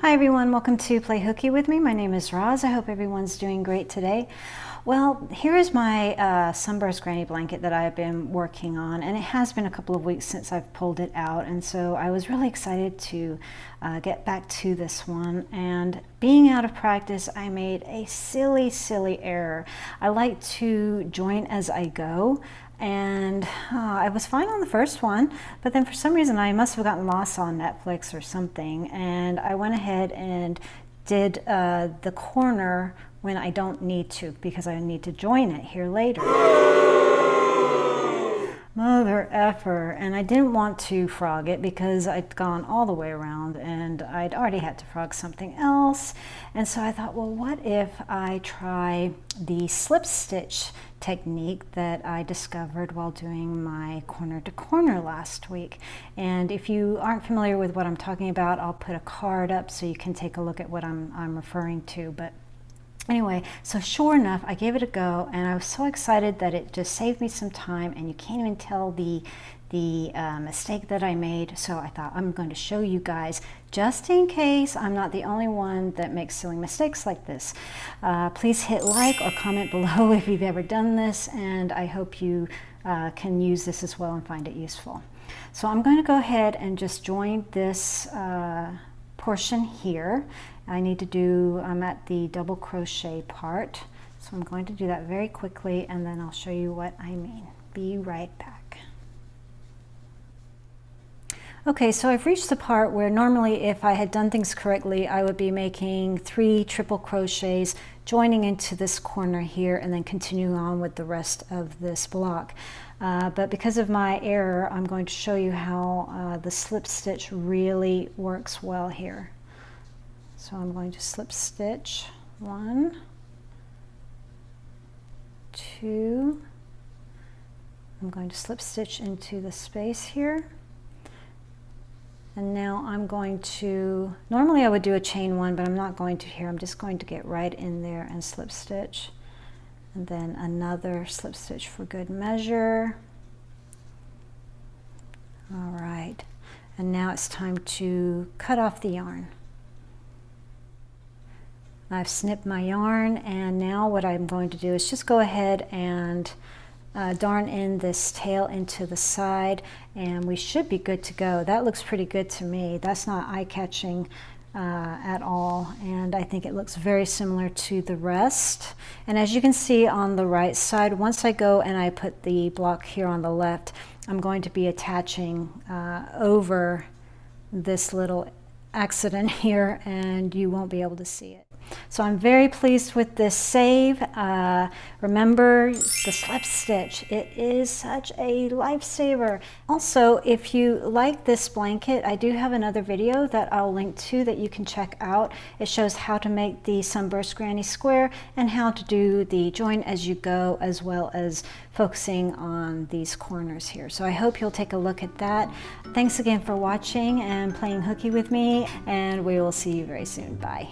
Hi everyone, welcome to Play Hooky with me. My name is Roz. I hope everyone's doing great today. Well, here is my Sunburst granny blanket that I've been working on, and it has been a couple of weeks since I've pulled it out, and so I was really excited to get back to this one. And being out of practice, I made a silly error. I like to join as I go, and I was fine on the first one, but then for some reason I must have gotten lost on Netflix or something, and I went ahead and did the corner when I don't need to, because I need to join it here later. Mother effer. And I didn't want to frog it because I'd gone all the way around and I'd already had to frog something else. And so I thought, well, what if I try the slip stitch technique that I discovered while doing my corner to corner last week. And if you aren't familiar with what I'm talking about, I'll put a card up so you can take a look at what I'm referring to. But anyway, so sure enough, I gave it a go, and I was so excited that it just saved me some time, and you can't even tell the mistake that I made. So I thought I'm going to show you guys, just in case I'm not the only one that makes silly mistakes like this. Please hit like or comment below if you've ever done this, and I hope you can use this as well and find it useful. So I'm going to go ahead and just join this portion here. I'm at the double crochet part, so I'm going to do that very quickly, and then I'll show you what I mean. Be right back. Okay, so I've reached the part where normally if I had done things correctly, I would be making 3 triple crochets, joining into this corner here, and then continuing on with the rest of this block. But because of my error, I'm going to show you how the slip stitch really works well here. So I'm going to slip stitch 1, 2, I'm going to slip stitch into the space here, and now I'm going to, normally I would do a chain 1, but I'm not going to here. I'm just going to get right in there and slip stitch, and then another slip stitch for good measure. All right, and now it's time to cut off the yarn. I've snipped my yarn, and now what I'm going to do is just go ahead and darn in this tail into the side, and we should be good to go. That looks pretty good to me. That's not eye-catching at all, and I think it looks very similar to the rest. And as you can see on the right side, once I go and I put the block here on the left, I'm going to be attaching over this little accident here, and you won't be able to see it. So I'm very pleased with this save. Remember the slip stitch. It is such a lifesaver. Also, if you like this blanket, I do have another video that I'll link to that you can check out. It shows how to make the Sunburst granny square and how to do the join as you go, as well as focusing on these corners here. So I hope you'll take a look at that. Thanks again for watching and playing hooky with me, and we will see you very soon. Bye.